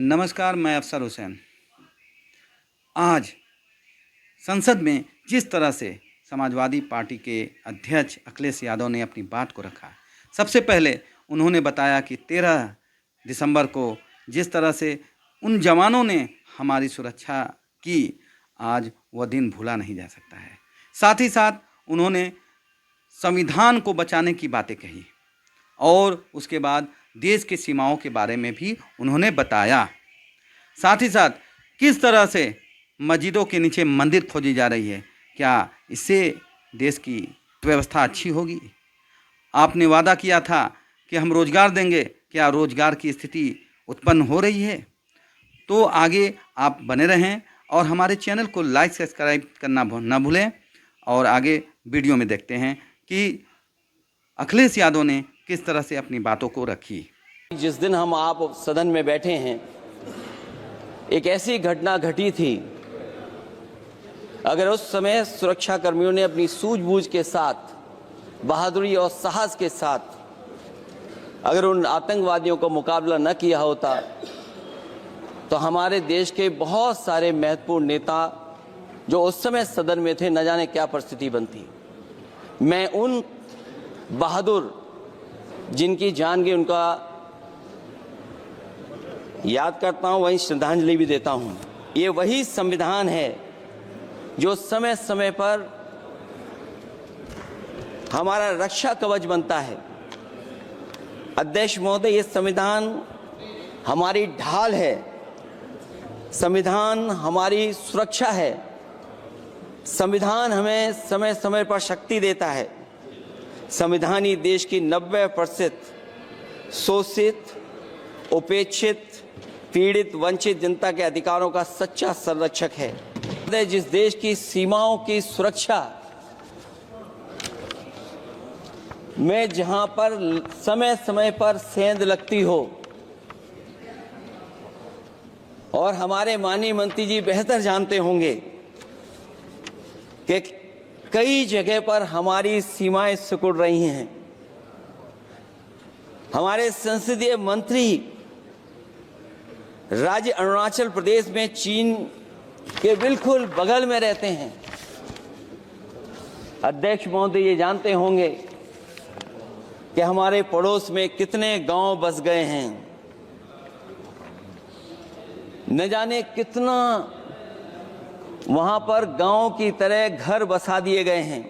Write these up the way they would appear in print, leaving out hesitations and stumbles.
नमस्कार, मैं अफसर हुसैन। आज संसद में जिस तरह से समाजवादी पार्टी के अध्यक्ष अखिलेश यादव ने अपनी बात को रखा, सबसे पहले उन्होंने बताया कि 13 दिसंबर को जिस तरह से उन जवानों ने हमारी सुरक्षा की, आज वह दिन भूला नहीं जा सकता है। साथ ही साथ उन्होंने संविधान को बचाने की बातें कही और उसके बाद देश की सीमाओं के बारे में भी उन्होंने बताया। साथ ही साथ किस तरह से मस्जिदों के नीचे मंदिर खोजी जा रही है, क्या इससे देश की व्यवस्था अच्छी होगी? आपने वादा किया था कि हम रोज़गार देंगे, क्या रोज़गार की स्थिति उत्पन्न हो रही है? तो आगे आप बने रहें और हमारे चैनल को लाइक सब्सक्राइब करना ना भूलें। और आगे वीडियो में देखते हैं कि अखिलेश यादव ने किस तरह से अपनी बातों को रखी। जिस दिन हम आप सदन में बैठे हैं, एक ऐसी घटना घटी थी। अगर उस समय सुरक्षा कर्मियों ने अपनी सूझबूझ के साथ, बहादुरी और साहस के साथ अगर उन आतंकवादियों को मुकाबला न किया होता, तो हमारे देश के बहुत सारे महत्वपूर्ण नेता जो उस समय सदन में थे, न जाने क्या परिस्थिति बनती। मैं उन बहादुर जिनकी जान गई, उनका याद करता हूं, वहीं श्रद्धांजलि भी देता हूं। ये वही संविधान है जो समय समय पर हमारा रक्षा कवच बनता है। अध्यक्ष महोदय, ये संविधान हमारी ढाल है, संविधान हमारी सुरक्षा है, संविधान हमें समय समय पर शक्ति देता है। संविधान ही देश की 90% शोषित, उपेक्षित, पीड़ित, वंचित जनता के अधिकारों का सच्चा संरक्षक है। जिस देश की सीमाओं की सुरक्षा में जहां पर समय समय पर सेंध लगती हो, और हमारे माननीय मंत्री जी बेहतर जानते होंगे कि कई जगह पर हमारी सीमाएं सिकुड़ रही हैं। हमारे संसदीय मंत्री राज्य अरुणाचल प्रदेश में चीन के बिल्कुल बगल में रहते हैं। अध्यक्ष महोदय ये जानते होंगे कि हमारे पड़ोस में कितने गांव बस गए हैं, न जाने कितना वहां पर गांव की तरह घर बसा दिए गए हैं।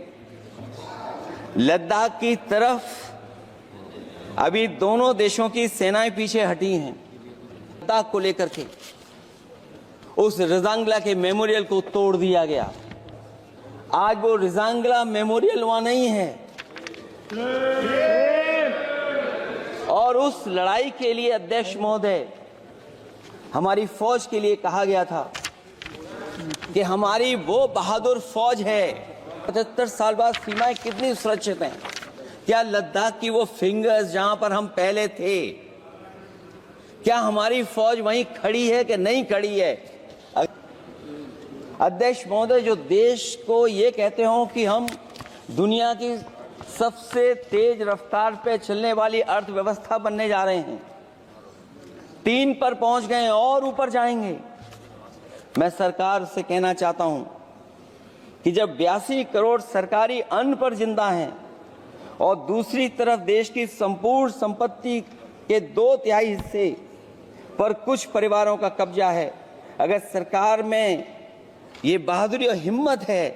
लद्दाख की तरफ अभी दोनों देशों की सेनाएं पीछे हटी हैं। लद्दाख को लेकर के उस रिजांगला के मेमोरियल को तोड़ दिया गया। आज वो रिजांगला मेमोरियल वहां नहीं है। और उस लड़ाई के लिए अध्यक्ष महोदय, हमारी फौज के लिए कहा गया था कि हमारी वो बहादुर फौज है। 75 साल बाद सीमाएं कितनी सुरक्षित हैं। क्या लद्दाख की वो फिंगर्स जहां पर हम पहले थे, क्या हमारी फौज वहीं खड़ी है कि नहीं खड़ी है? अध्यक्ष महोदय, जो देश को ये कहते हो कि हम दुनिया की सबसे तेज रफ्तार पे चलने वाली अर्थव्यवस्था बनने जा रहे हैं, 3 पर पहुंच गए और ऊपर जाएंगे। मैं सरकार से कहना चाहता हूं कि जब 82 करोड़ सरकारी अन्न पर जिंदा हैं और दूसरी तरफ देश की संपूर्ण संपत्ति के 2/3 हिस्से पर कुछ परिवारों का कब्जा है, अगर सरकार में ये बहादुरी और हिम्मत है,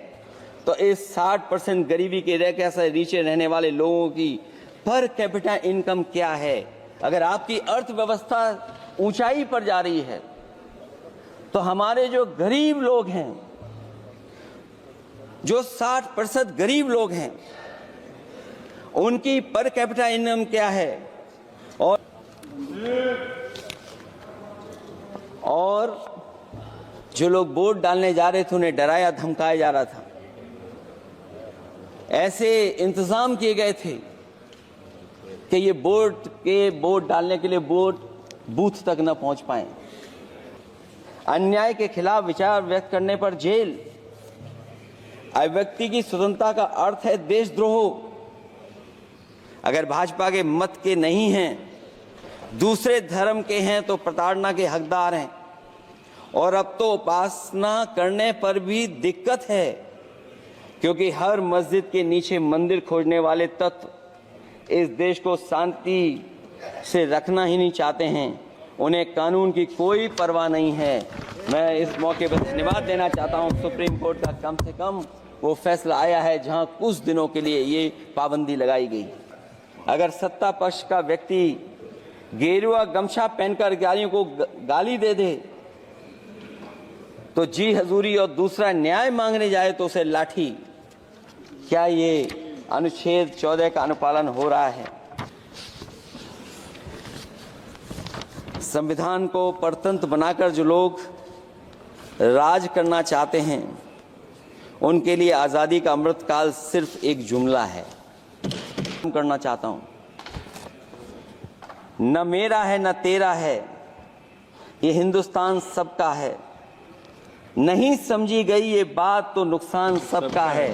तो इस 60% गरीबी के रेखा से नीचे रहने वाले लोगों की पर कैपिटा इनकम क्या है? अगर आपकी अर्थव्यवस्था ऊंचाई पर जा रही है, तो हमारे जो गरीब लोग हैं, जो 60% गरीब लोग हैं, उनकी पर कैपिटा इनकम क्या है? और जो लोग वोट डालने जा रहे थे, उन्हें डराया धमकाया जा रहा था। ऐसे इंतजाम किए गए थे कि ये वोट डालने के लिए वोट बूथ तक न पहुंच पाए। अन्याय के खिलाफ विचार व्यक्त करने पर जेल। अभिव्यक्ति की स्वतंत्रता का अर्थ है देशद्रोह। अगर भाजपा के मत के नहीं हैं दूसरे धर्म के हैं तो प्रताड़ना के हकदार हैं। और अब तो उपासना करने पर भी दिक्कत है, क्योंकि हर मस्जिद के नीचे मंदिर खोजने वाले तत्व इस देश को शांति से रखना ही नहीं चाहते हैं। उन्हें कानून की कोई परवाह नहीं है। मैं इस मौके पर धन्यवाद देना चाहता हूं सुप्रीम कोर्ट का, कम से कम वो फैसला आया है जहां कुछ दिनों के लिए ये पाबंदी लगाई गई। अगर सत्ता पक्ष का व्यक्ति गेरुआ गमछा पहनकर गालियों को गाली दे दे तो जी हजूरी और दूसरा न्याय मांगने जाए तो उसे लाठी, क्या ये अनुच्छेद 14 का अनुपालन हो रहा है? संविधान को परतंत्र बनाकर जो लोग राज करना चाहते हैं उनके लिए आज़ादी का अमृतकाल सिर्फ एक जुमला है। करना चाहता हूं, न मेरा है न तेरा है, ये हिंदुस्तान सबका है। नहीं समझी गई ये बात तो नुकसान सबका है।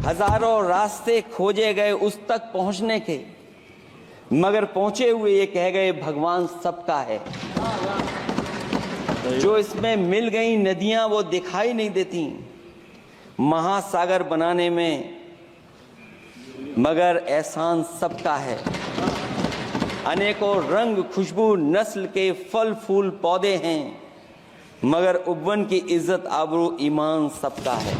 हजारों रास्ते खोजे गए उस तक पहुंचने के, मगर पहुंचे हुए ये कह गए भगवान सबका है। जो इसमें मिल गई नदियां वो दिखाई नहीं देती महासागर बनाने में, मगर एहसान सबका है। अनेकों रंग खुशबू नस्ल के फल फूल पौधे हैं, मगर उपवन की इज्जत आबरू ईमान सबका है।